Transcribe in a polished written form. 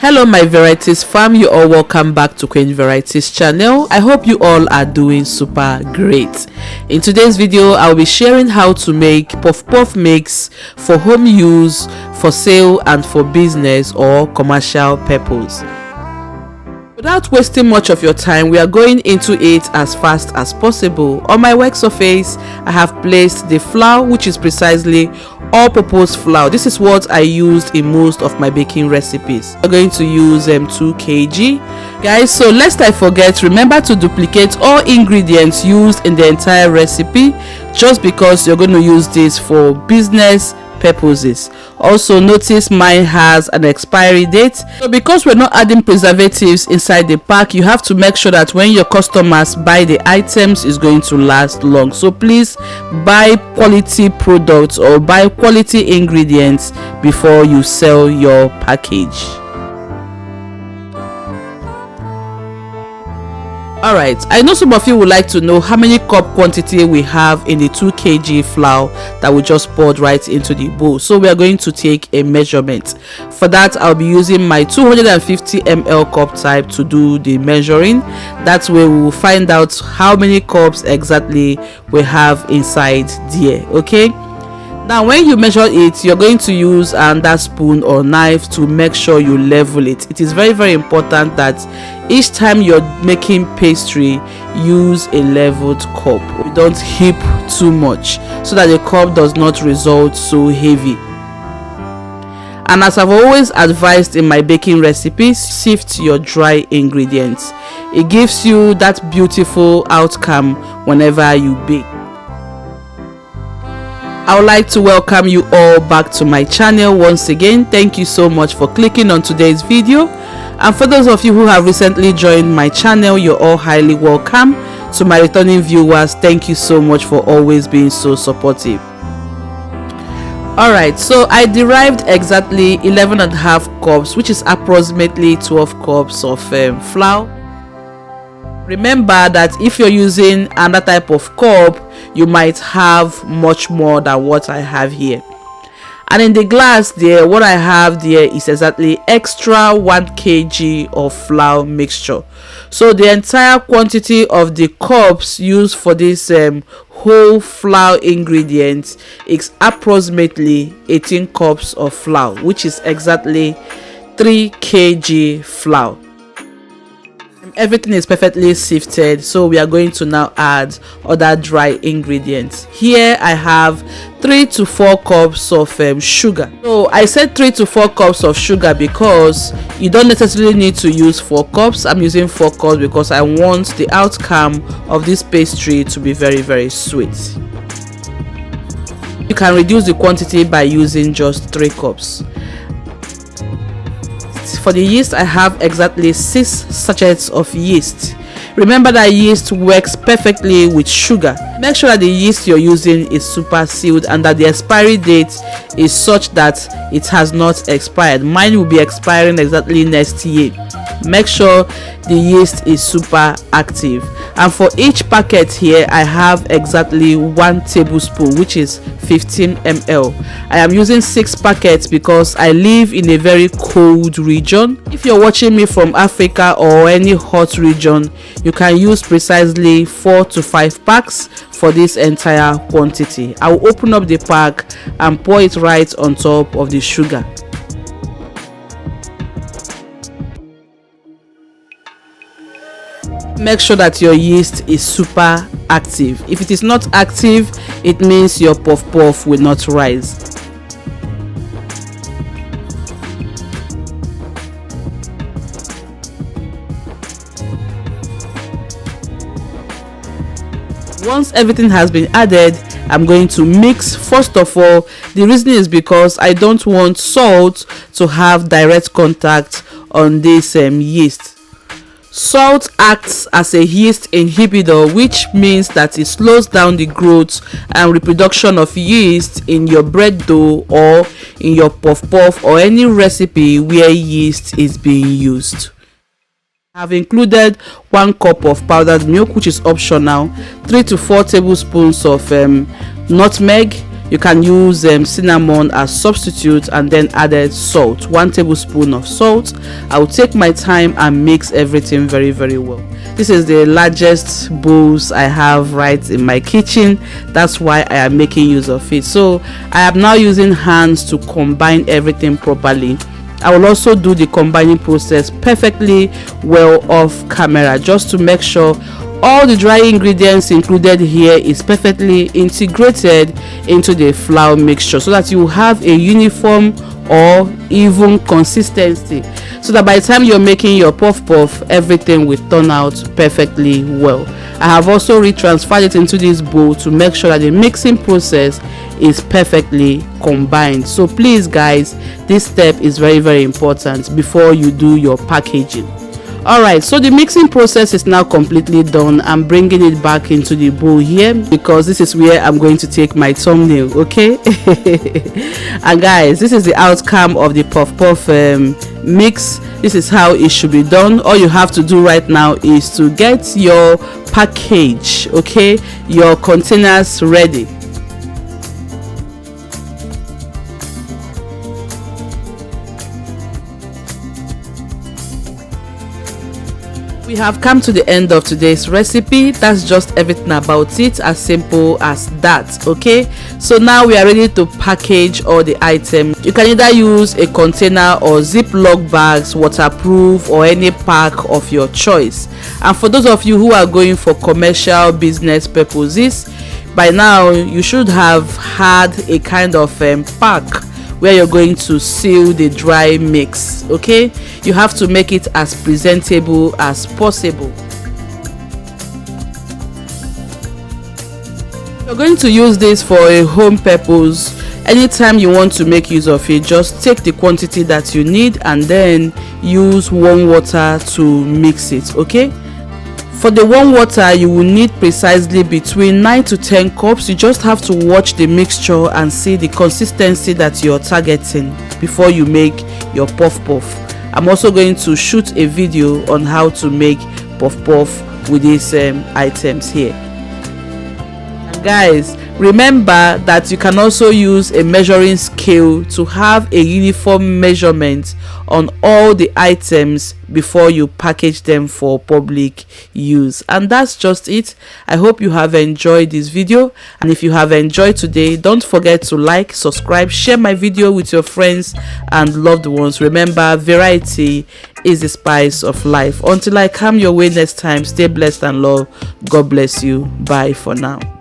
Hello my varieties fam, you all welcome back to Queen Varieties channel. I hope you all are doing super great. In today's video I'll be sharing how to make puff puff mix for home use, for sale and for business or commercial purpose. Without wasting much of your time, we are going into it as fast as possible. On my work surface I have placed the flour, which is precisely all-purpose flour. This is what I used in most of my baking recipes. I'm going to use 2 kg, guys. So lest I forget, remember to duplicate all ingredients used in the entire recipe, just because you're going to use this for business purposes. Also notice mine has an expiry date, so because we're not adding preservatives inside the pack, you have to make sure that when your customers buy the items, it's going to last long. So please buy quality products or buy quality ingredients before you sell your package. Alright, I know some of you would like to know how many cup quantity we have in the 2 kg flour that we just poured right into the bowl. So we are going to take a measurement. For that, I'll be using my 250 ml cup type to do the measuring. That way we will find out how many cups exactly we have inside there. Okay, now when you measure it, you're going to use another spoon or knife to make sure you level it. It is very important that each time you're making pastry, use a leveled cup. You don't heap too much so that the cup does not result so heavy. And as I've always advised in my baking recipes, sift your dry ingredients. It gives you that beautiful outcome whenever you bake. I would like to welcome you all back to my channel once again. Thank you so much for clicking on today's video. And for those of you who have recently joined my channel, you're all highly welcome. To my returning viewers, thank you so much for always being so supportive. Alright, so I derived exactly 11.5 cups, which is approximately 12 cups of flour. Remember that if you're using another type of cup, you might have much more than what I have here. And in the glass there, what I have there is exactly extra 1 kg of flour mixture. So the entire quantity of the cups used for this whole flour ingredient is approximately 18 cups of flour, which is exactly 3 kg flour. Everything is perfectly sifted, so we are going to now add other dry ingredients. Here I have 3 to 4 cups of sugar. So I said 3 to 4 cups of sugar because you don't necessarily need to use 4 cups. I'm using 4 cups because I want the outcome of this pastry to be very sweet. You can reduce the quantity by using just 3 cups. For the yeast, I have exactly 6 sachets of yeast. Remember that yeast works perfectly with sugar. Make sure that the yeast you're using is super sealed and that the expiry date is such that it has not expired. Mine will be expiring exactly next year. Make sure the yeast is super active. And for each packet here, I have exactly 1 tablespoon, which is 15 ml. I am using 6 packets because I live in a very cold region. If you're watching me from Africa or any hot region, you can use precisely 4 to 5 packs for this entire quantity. I will open up the pack and pour it right on top of the sugar. Make sure that your yeast is super active. If it is not active, it means your puff puff will not rise. Once everything has been added, I'm going to mix. First of all, the reason is because I don't want salt to have direct contact on this yeast. Salt acts as a yeast inhibitor, which means that it slows down the growth and reproduction of yeast in your bread dough or in your puff puff or any recipe where yeast is being used. I've included 1 cup of powdered milk, which is optional, 3 to 4 tablespoons of nutmeg, You can use cinnamon as substitute, and then added salt, 1 tablespoon of salt. I will take my time and mix everything very, very well. This is the largest bowls I have right in my kitchen. That's why I am making use of it. So I am now using hands to combine everything properly. I will also do the combining process perfectly well off camera, just to make sure all the dry ingredients included here is perfectly integrated into the flour mixture, so that you have a uniform or even consistency, so that by the time you're making your puff puff, everything will turn out perfectly well. I have also retransferred it into this bowl to make sure that the mixing process is perfectly combined. So please guys, this step is very, very important before you do your packaging. Alright, so the mixing process is now completely done. I'm bringing it back into the bowl here because this is where I'm going to take my thumbnail, okay? And guys, this is the outcome of the puff puff mix. This is how it should be done. All you have to do right now is to get your package, okay, your containers ready. We have come to the end of today's recipe. That's just everything about it, as simple as that, okay? So now we are ready to package all the items. You can either use a container or Ziploc bags, waterproof, or any pack of your choice. And for those of you who are going for commercial business purposes, by now you should have had a kind of pack where you're going to seal the dry mix, okay? You have to make it as presentable as possible. You're going to use this for a home purpose. Anytime you want to make use of it, just take the quantity that you need and then use warm water to mix it, okay? For the warm water, you will need precisely between 9 to 10 cups. You just have to watch the mixture and see the consistency that you're targeting before you make your puff puff. I'm also going to shoot a video on how to make puff puff with these items here. And guys, remember that you can also use a measuring scale to have a uniform measurement on all the items before you package them for public use. And that's just it. I hope you have enjoyed this video, and if you have enjoyed today, don't forget to like, subscribe, share my video with your friends and loved ones. Remember, variety is the spice of life. Until I come your way next time, stay blessed and love. God bless you. Bye for now.